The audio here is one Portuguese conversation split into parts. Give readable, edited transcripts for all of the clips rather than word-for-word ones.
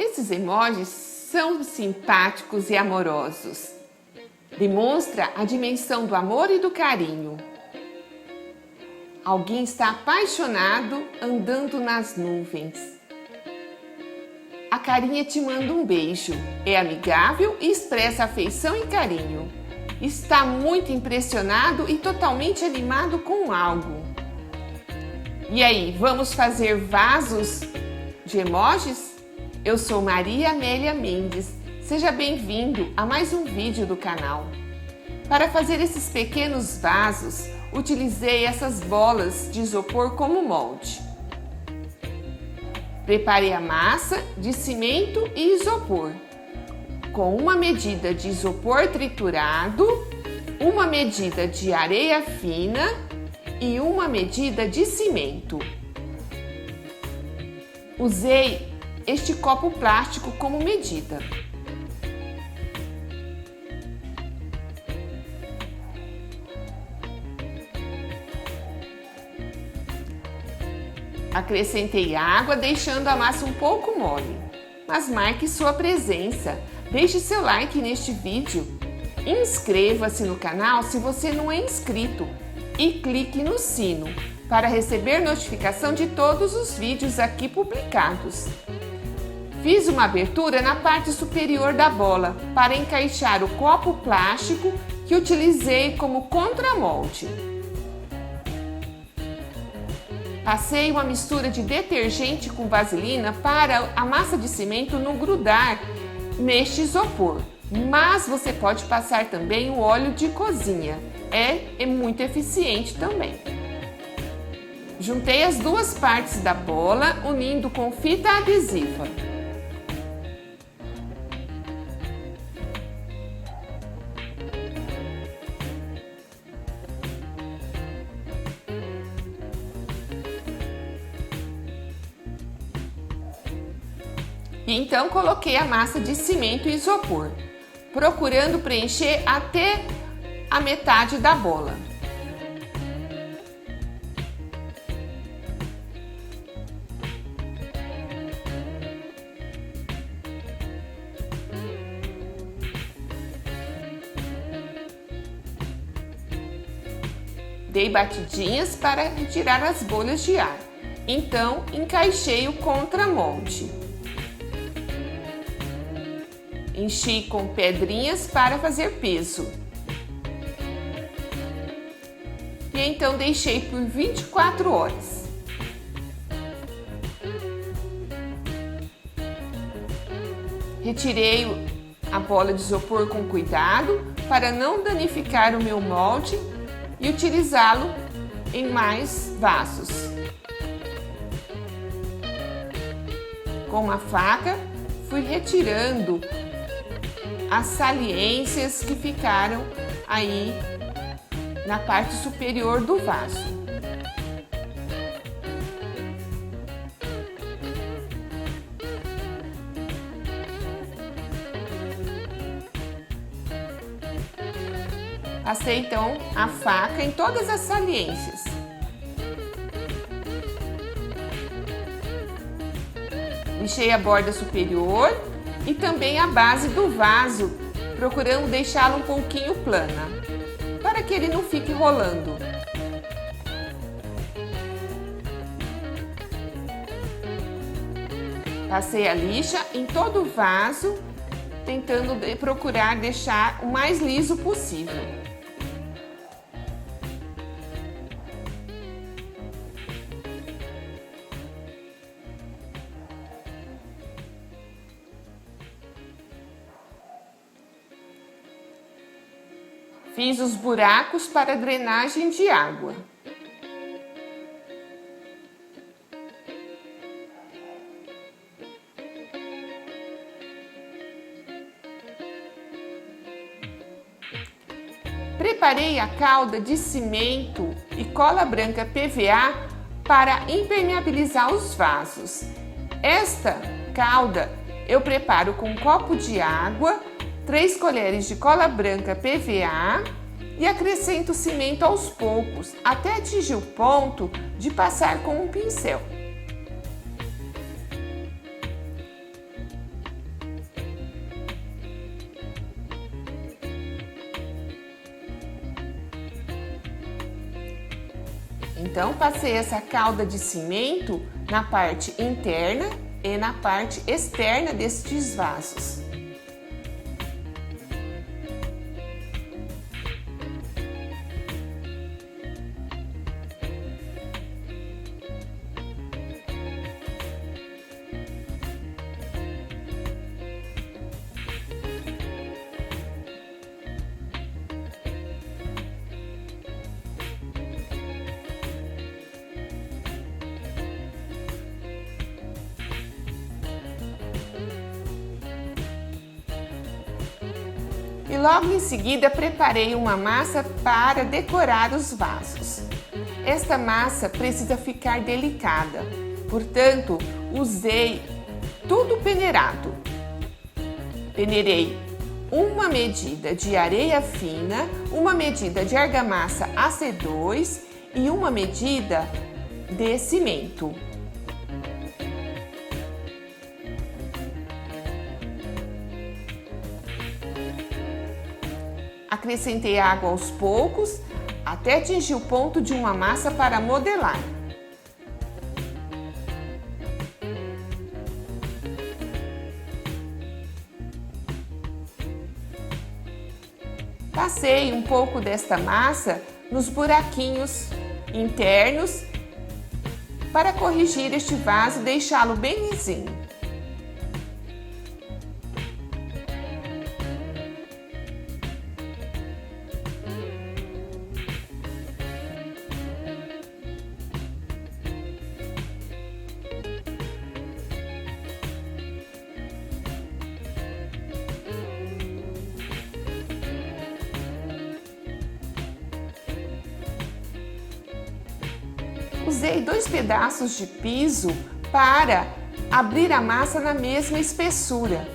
Esses emojis são simpáticos e amorosos. Demonstra a dimensão do amor e do carinho. Alguém está apaixonado andando nas nuvens. A carinha te manda um beijo. É amigável e expressa afeição e carinho. Está muito impressionado e totalmente animado com algo. E aí, vamos fazer vasos de emojis? Eu sou Maria Amélia Mendes. Seja bem-vindo a mais um vídeo do canal. Para fazer esses pequenos vasos, utilizei essas bolas de isopor como molde. Preparei a massa de cimento e isopor, com uma medida de isopor triturado, uma medida de areia fina e uma medida de cimento. Usei este copo plástico como medida. Acrescentei água, deixando a massa um pouco mole. Mas marque sua presença. Deixe seu like neste vídeo. Inscreva-se no canal se você não é inscrito e clique no sino para receber notificação de todos os vídeos aqui publicados. Fiz uma abertura na parte superior da bola para encaixar o copo plástico que utilizei como contramolde. Passei uma mistura de detergente com vaselina para a massa de cimento não grudar neste isopor, mas você pode passar também o óleo de cozinha, é muito eficiente também. Juntei as duas partes da bola, unindo com fita adesiva. E então coloquei a massa de cimento e isopor, procurando preencher até a metade da bola. Dei batidinhas para retirar as bolhas de ar. Então, encaixei o contramolde. Enchi com pedrinhas para fazer peso. E então deixei por 24 horas. Retirei a bola de isopor com cuidado para não danificar o meu molde e utilizá-lo em mais vasos. Com uma faca, fui retirando as saliências que ficaram aí na parte superior do vaso. Passei então a faca em todas as saliências. Lixei a borda superior e também a base do vaso, procurando deixá-la um pouquinho plana, para que ele não fique rolando. Passei a lixa em todo o vaso, tentando procurar deixar o mais liso possível. Fiz os buracos para drenagem de água. Preparei a calda de cimento e cola branca PVA para impermeabilizar os vasos. Esta calda eu preparo com um copo de água, 3 colheres de cola branca PVA e acrescento cimento aos poucos, até atingir o ponto de passar com um pincel. Então, passei essa calda de cimento na parte interna e na parte externa destes vasos. E logo em seguida preparei uma massa para decorar os vasos. Esta massa precisa ficar delicada, portanto, usei tudo peneirado. Peneirei uma medida de areia fina, uma medida de argamassa AC2 e uma medida de cimento. Acrescentei água aos poucos até atingir o ponto de uma massa para modelar. Passei um pouco desta massa nos buraquinhos internos para corrigir este vaso e deixá-lo bem lisinho. Usei 2 pedaços de piso para abrir a massa na mesma espessura.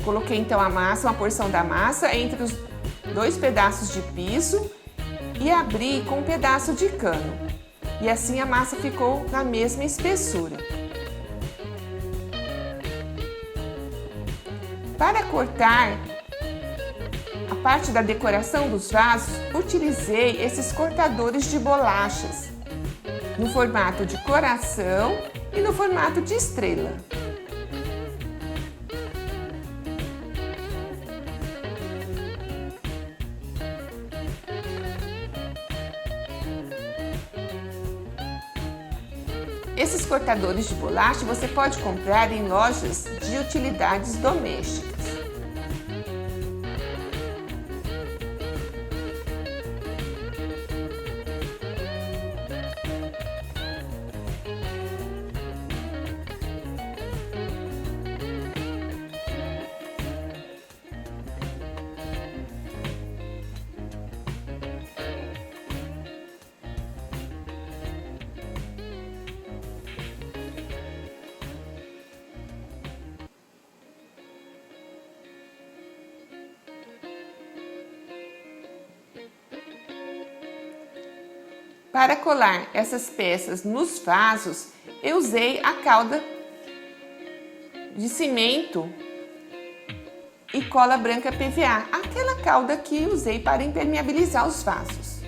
Coloquei então a massa, uma porção da massa entre os 2 pedaços de piso e abri com um pedaço de cano. E assim a massa ficou na mesma espessura. Para cortar a parte da decoração dos vasos, utilizei esses cortadores de bolachas no formato de coração e no formato de estrela. Esses cortadores de bolacha você pode comprar em lojas de utilidades domésticas. Para colar essas peças nos vasos, eu usei a calda de cimento e cola branca PVA, aquela calda que usei para impermeabilizar os vasos.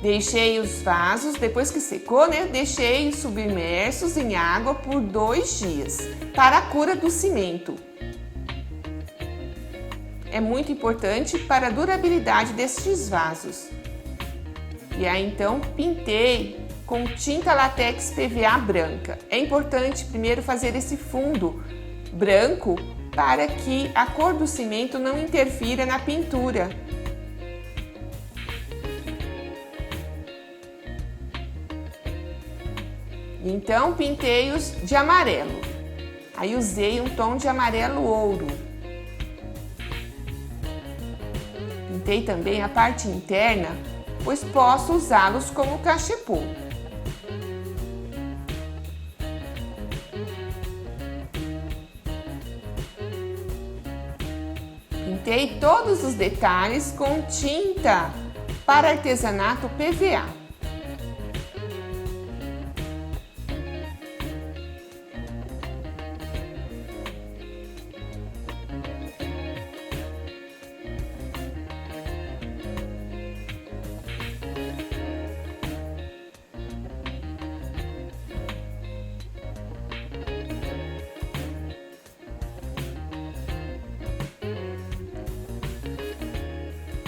Deixei os vasos, depois que secou, deixei submersos em água por 2 dias, para a cura do cimento. É muito importante para a durabilidade destes vasos. E aí então pintei com tinta látex PVA branca. É importante primeiro fazer esse fundo branco para que a cor do cimento não interfira na pintura. Então, pintei-os de amarelo. Aí usei um tom de amarelo ouro. Pintei também a parte interna, pois posso usá-los como cachepô. pintei todos os detalhes com tinta para artesanato PVA.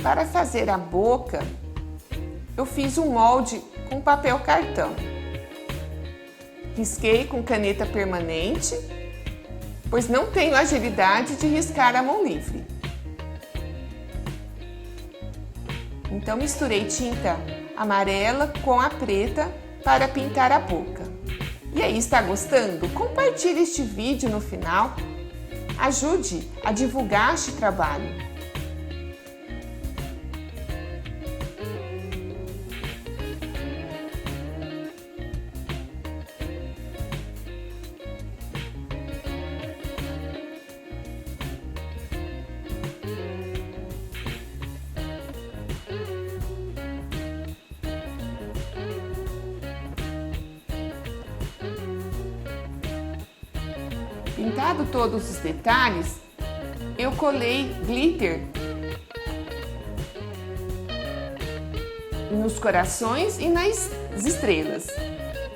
Para fazer a boca, eu fiz um molde com papel cartão. Risquei com caneta permanente, pois não tenho agilidade de riscar à mão livre. Então misturei tinta amarela com a preta para pintar a boca. E aí, está gostando? Compartilhe este vídeo no final. Ajude a divulgar este trabalho. Pintado todos os detalhes, eu colei glitter nos corações e nas estrelas.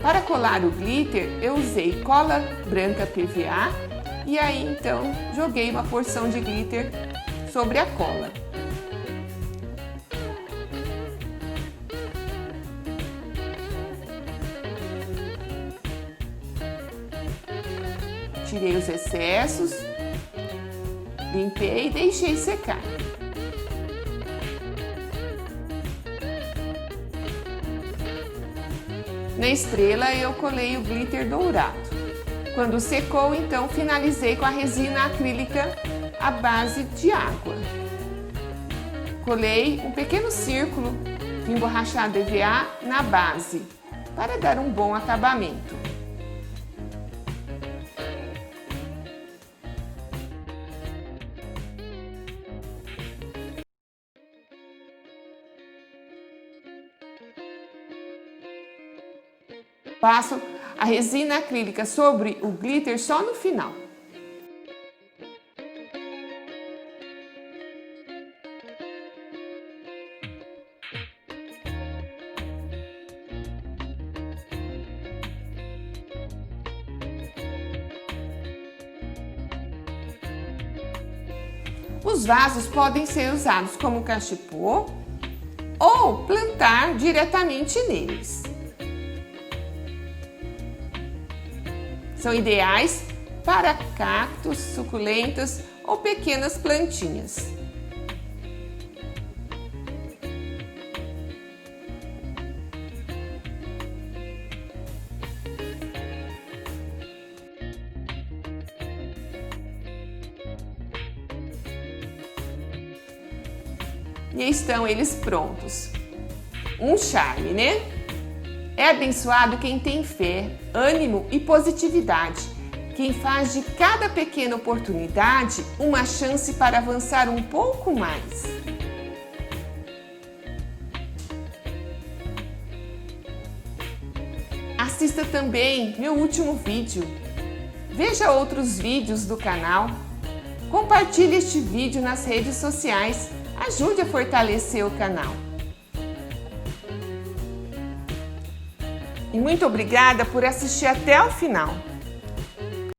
Para colar o glitter, eu usei cola branca PVA e aí então joguei uma porção de glitter sobre a cola. Tirei os excessos, limpei e deixei secar. Na estrela eu colei o glitter dourado. Quando secou, então finalizei com a resina acrílica à base de água. Colei um pequeno círculo de emborrachado EVA na base para dar um bom acabamento. Passo a resina acrílica sobre o glitter só no final. Os vasos podem ser usados como cachepô ou plantar diretamente neles. São ideais para cactos, suculentas ou pequenas plantinhas. E estão eles prontos. Um charme, né? É abençoado quem tem fé, ânimo e positividade, quem faz de cada pequena oportunidade uma chance para avançar um pouco mais. Assista também meu último vídeo. Veja outros vídeos do canal. Compartilhe este vídeo nas redes sociais. Ajude a fortalecer o canal. E muito obrigada por assistir até o final.